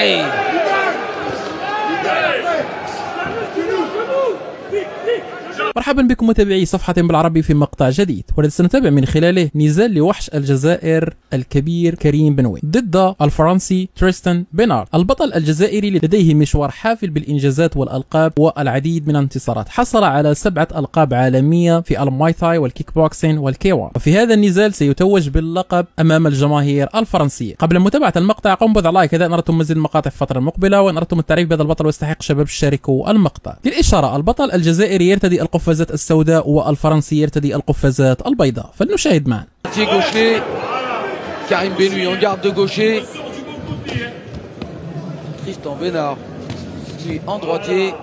Allez. مرحبا بكم متابعي صفحة بالعربي في مقطع جديد، والذي سنتابع من خلاله نزال لوحش الجزائر الكبير كريم بنوي ضد الفرنسي تريستان بينارد. البطل الجزائري لديه مشوار حافل بالإنجازات والألقاب والعديد من الانتصارات، حصل على 7 ألقاب عالمية في الماي ثاي والكيك بوكسين والكيوان، وفي هذا النزال سيتوج باللقب أمام الجماهير الفرنسية. قبل متابعة المقطع قم بوضع لايك إذا أردتم مزيد المقاطع في الفترة المقبلة، وإن أردتم التعريف بهذا البطل ويستحق شباب شاركوا المقطع. للإشارة البطل الجزائري يرتدي القفازات السوداء والفرنسي يرتدي القفازات البيضاء، فلنشاهد معا. Karim Benoui en garde de gaucher. Tristan Bénard lui en droitier.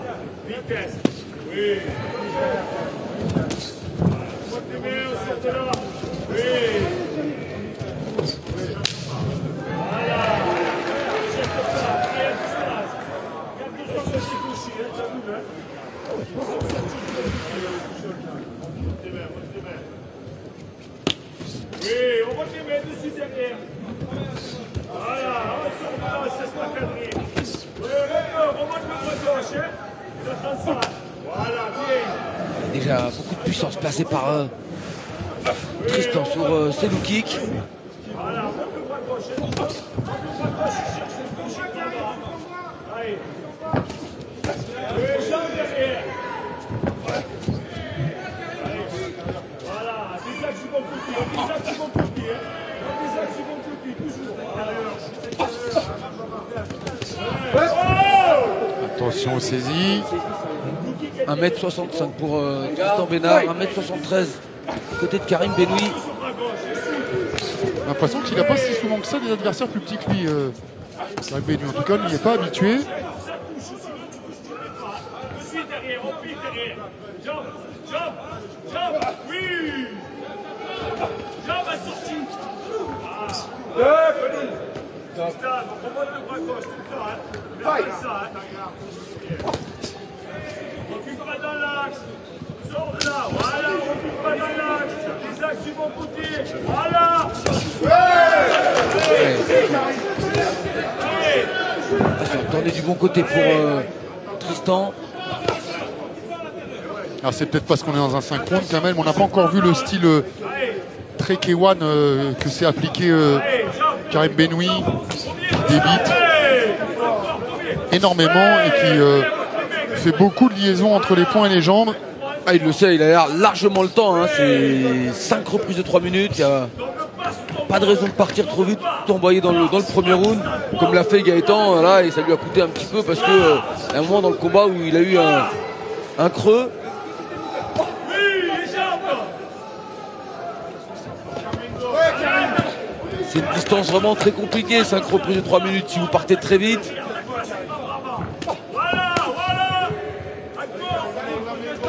On va te mettre dessus derrière. Voilà, c'est pas cadré. On va te mettre gauche. Voilà, bien. Déjà beaucoup de puissance placée par Tristan sur ses low kicks. Voilà, on va te mettre gauche. Allez. Jambe derrière. Voilà, des axes vont couper, des axes vont couper, des axes vont couper, toujours. Attention aux saisies. 1m65 pour Tristan Bénard, 1m73 côté de Karim Benoui. J'ai l'impression qu'il n'a pas si souvent que ça des adversaires plus petits que lui. Karim Benoui, en tout cas, il n'y est pas habitué. Recule pas dans l'axe. Sors de là. Voilà, recule pas dans l'axe. Les axes ils vont couper. Voilà. Attendez du bon côté pour Tristan. Alors c'est peut-être parce qu'on est dans un synchrone quand même. On n'a pas encore vu le style très K1 que s'est appliqué Karim Benoui, qui débite énormément et qui fait beaucoup de liaisons entre les poings et les jambes. Ah, il le sait, il a l'air largement le temps, hein. C'est 5 reprises de 3 minutes, il n'y a pas de raison de partir trop vite, tout envoyer dans le premier round, comme l'a fait Gaëtan, là, et ça lui a coûté un petit peu parce que à un moment dans le combat où il a eu un creux. C'est une distance vraiment très compliquée, 5 reprises de 3 minutes si vous partez très vite.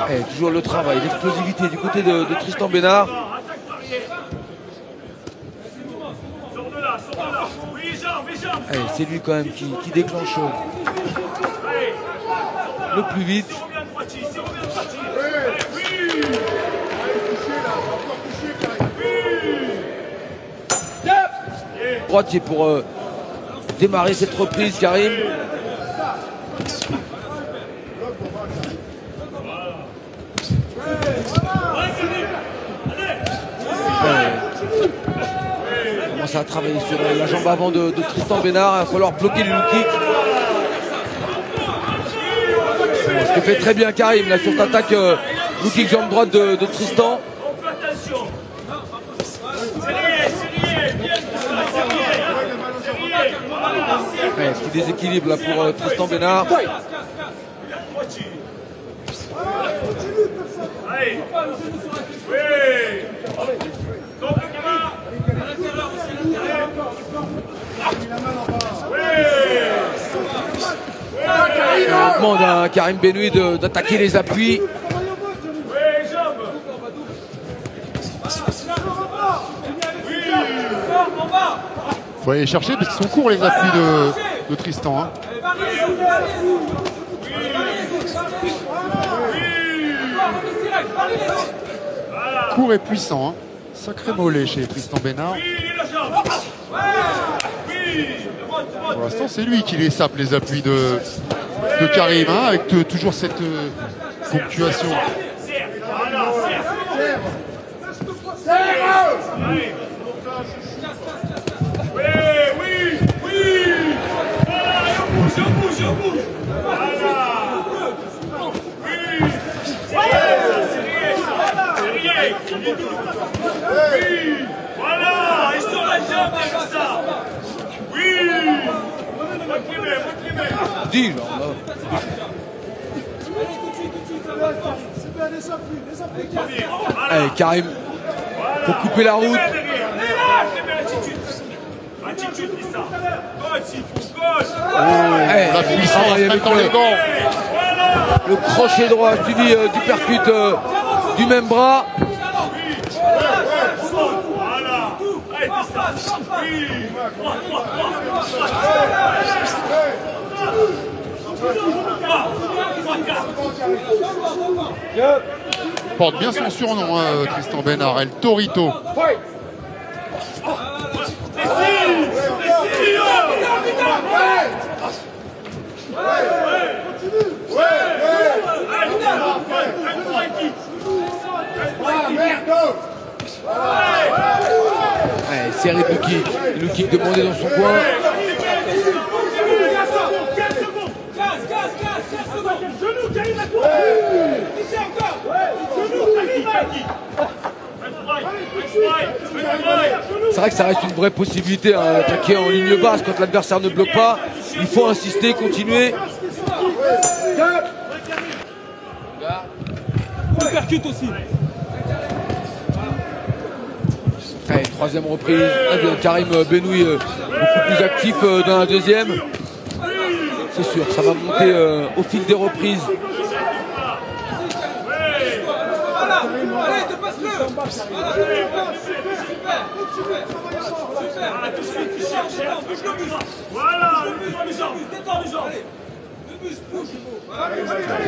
Et toujours le travail, l'explosivité du côté de Tristan Bénard. C'est lui quand même qui déclenche le plus vite. Droitier pour démarrer cette reprise, Karim. On commence à travailler sur la jambe avant de Tristan Bénard. Il va falloir bloquer le low kick. Ce que fait très bien Karim là sur cette attaque low kick jambe droite de Tristan. Petit déséquilibre là pour Tristan Bénard. On demande à Karim Benoui d'attaquer les appuis. Il faut aller chercher parce qu'ils sont courts les appuis de Tristan. Hein. Court et puissant. Hein. Sacré mollet chez Tristan Bénard. Pour l'instant, c'est lui qui les sape, les appuis de Karim, hein, avec toujours cette ponctuation. Je bouge. Voilà. Oui. Voilà. Ils sont la jambe comme ça. Oui. Monte les mains. Dis, là. Allez, Karim, pour couper la route. Attitude, Issa. Gauche, il faut gauche. La puissance avec dans les gants. Le crochet droit suivi du percute du même bras. Voilà. Allez, Issa. Oui. Porte bien son surnom, hein, Tristan Bénard, El Torito. Allez, série de le kick demandé dans son coin. C'est vrai que ça reste une vraie possibilité hein, d'attaquer en ligne basse quand l'adversaire ne bloque pas. Il faut insister, continuer. On percute aussi. Allez, troisième reprise. Karim Benoui beaucoup plus actif dans la deuxième. C'est sûr, ça va monter au fil des reprises.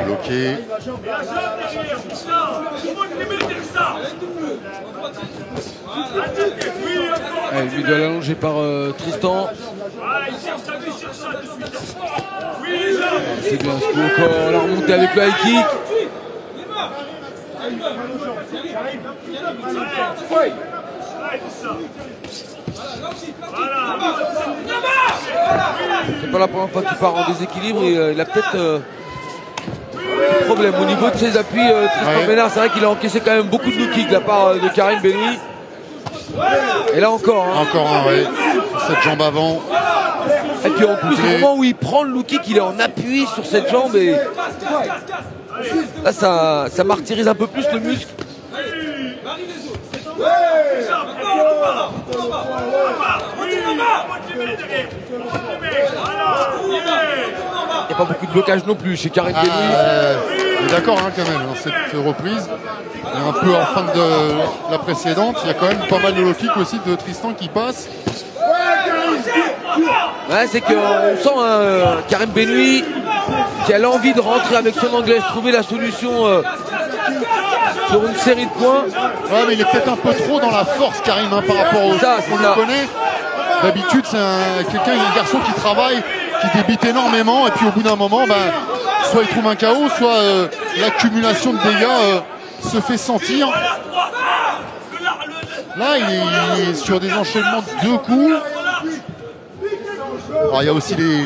Bloqué. Allez, lui doit l'allonger par Tristan. C'est bien ce coup encore, la remontée avec le high kick. C'est pas la première fois qu'il part en déséquilibre et il a peut-être un problème au niveau de ses appuis. Tristan Bénard, c'est vrai qu'il a encaissé quand même beaucoup de low kicks de la part de Karim Benoui. Et là encore. Hein. Encore un, ouais. Cette jambe avant. Et puis en plus, au moment où il prend le low kick, il est en appui sur cette jambe et là ça martyrise un peu plus le muscle. Il n'y a pas beaucoup de blocage non plus chez Karim Benoui. On est d'accord hein, quand même, dans cette reprise. Et un peu en fin de la précédente, il y a quand même pas mal de low kick aussi de Tristan qui passe. Ouais, c'est qu'on sent Karim Benoui qui a l'envie de rentrer avec son anglaise, trouver la solution sur une série de points. Ouais, mais il est peut-être un peu trop dans la force, Karim, hein, par rapport au qu'on le connaît. D'habitude, c'est un garçon qui travaille, qui débite énormément, et puis au bout d'un moment, soit il trouve un KO, soit l'accumulation de dégâts se fait sentir. Là, il est sur des enchaînements de 2 coups. Alors, il y a aussi les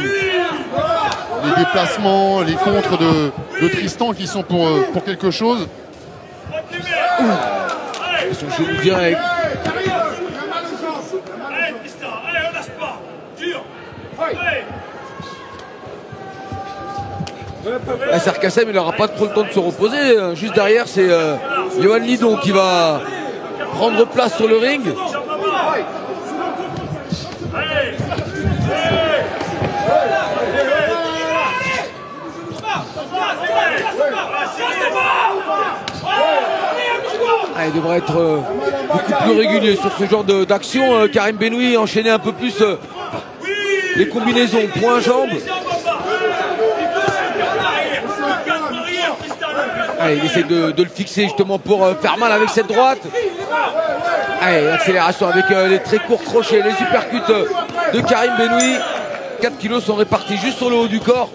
déplacements, les contres de Tristan qui sont pour quelque chose. Son genou direct. Allez, Tristan, allez, on lâche pas. Dur. Sarkassem, il n'aura pas trop le temps de se reposer. Juste derrière, c'est Johan Lidon qui va prendre place sur le ring. Il devrait être beaucoup plus régulier sur ce genre d'action. Karim Benoui enchaîner un peu plus les combinaisons poing-jambe. Il essaie de le fixer justement pour faire mal avec cette droite. Allez, l'accélération avec les très courts crochets, les uppercuts de Karim Benoui. 4 kilos sont répartis juste sur le haut du corps.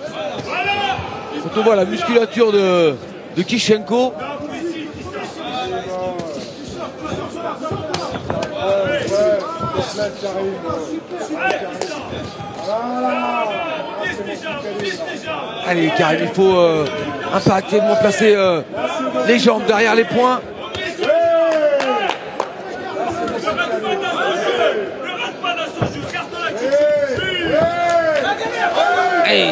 Quand on voit la musculature de Kishenko. Allez Karim, il faut impérativement placer les jambes derrière les poings. Hey.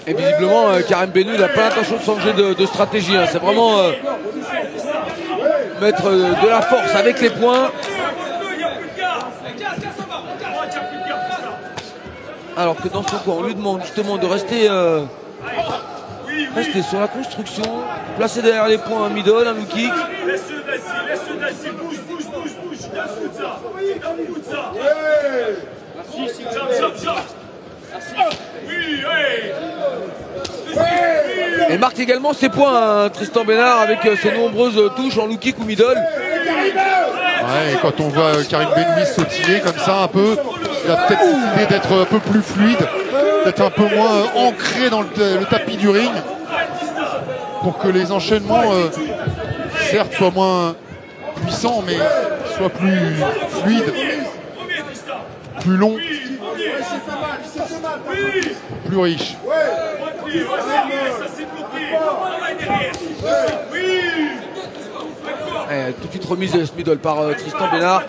Et visiblement, Karim Benoui n'a pas l'intention de changer de stratégie. Hein. C'est vraiment mettre de la force avec les poings. Alors que dans son coin, on lui demande justement de rester sur la construction, placer derrière les poings un middle, un low kick. Et marque également ses points, hein, Tristan Bénard, avec ses nombreuses touches en low kick ou middle. Ouais, et quand on voit Karim Benoui sautiller comme ça un peu, il a peut-être décidé d'être un peu plus fluide, d'être un peu moins ancré dans le tapis du ring, pour que les enchaînements, certes, soient moins puissants, mais soient plus fluides, plus longs, plus riches. Toute petite remise de ce middle par Tristan Bénard.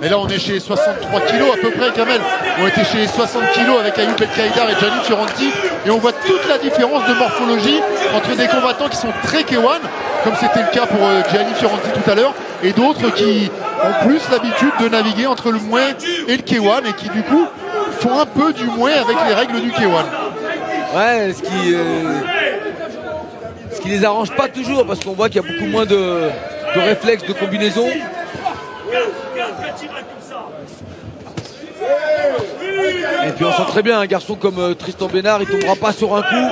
Mais là on est chez 63 kilos à peu près, Kamel. On était chez 60 kilos avec Ayoub El Kaïdar et Gianni Fioranti. Et on voit toute la différence de morphologie entre des combattants qui sont très K1, comme c'était le cas pour Gianni Fioranti tout à l'heure, et d'autres qui ont plus l'habitude de naviguer entre le Muay et le K1 et qui du coup font un peu du Muay avec les règles du K1. Ouais, ce qui les arrange pas toujours, parce qu'on voit qu'il y a beaucoup moins de réflexes, de combinaisons. Et puis on sent très bien un garçon comme Tristan Bénard, il tombera pas sur un coup.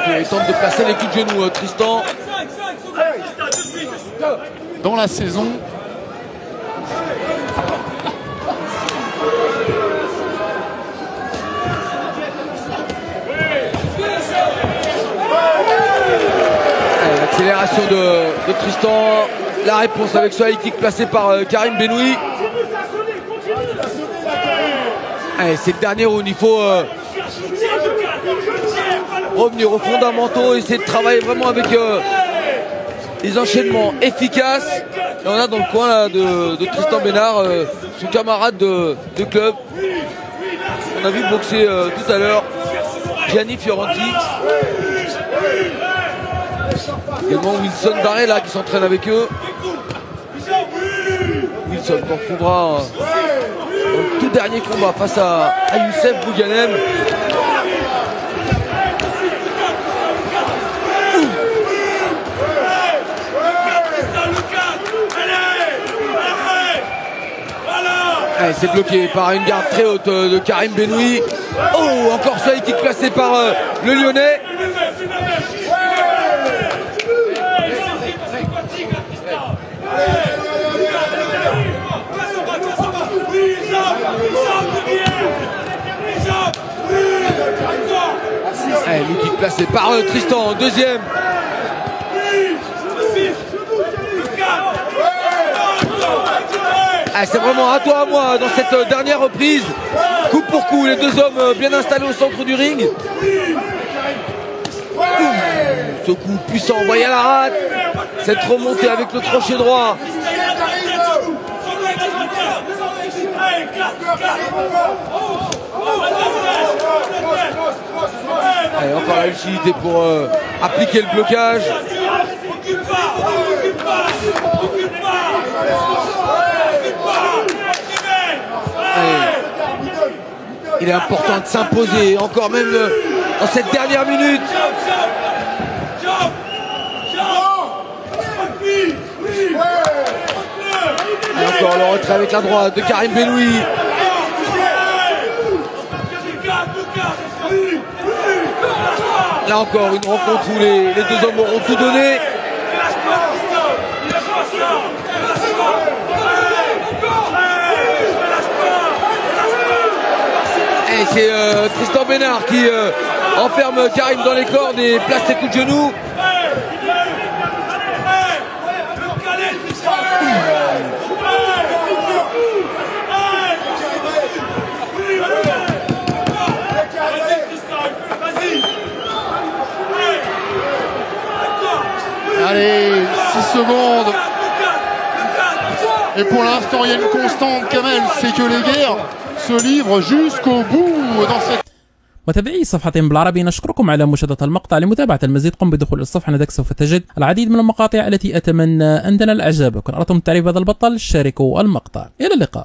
Et il tente de placer les coups de genoux, Tristan. Dans la saison, l'accélération de Tristan, la réponse avec ce high kick placé par Karim Benoui. C'est le dernier round, il faut revenir aux fondamentaux, essayer de travailler vraiment avec des enchaînements efficaces. Et on a dans le coin là, de Tristan Bénard, son camarade de club. On a vu boxer tout à l'heure Gianni Fioranti. Également Wilson Barret là qui s'entraîne avec eux. Wilson qu'on retrouvera dans le tout dernier combat face à Youssef Bouganem. C'est bloqué par une garde très haute de Karim Benoui. Oh, encore ce high kick placé par le Lyonnais. Le kick placé par Tristan, deuxième. C'est vraiment à toi, à moi, dans cette dernière reprise. Coup pour coup, les deux hommes bien installés au centre du ring. Ce coup puissant, voyez la rate. Cette remontée avec le crochet droit. Allez, encore la lucidité pour appliquer le blocage. Allez. Il est important de s'imposer, encore même dans cette dernière minute. Et encore le retrait avec la droite de Karim Belhoui. Là encore une rencontre où les deux hommes auront tout donné. Et c'est Tristan Bénard qui enferme Karim dans les cordes et place ses coups de genoux. Allez, 6 secondes. Et pour l'instant, il y a une constante, Kamel, c'est que les guerres se livrent jusqu'au bout dans cette... متابعي صفحتين بالعربي نشكركم على مشاهدة المقطع. لمتابعة المزيد قم بدخول الصفحة، هناك سوف تجد العديد من المقاطع التي أتمنى أن تنال إعجابكم. أردتم تعريف هذا البطل شاركوا المقطع. إلى اللقاء.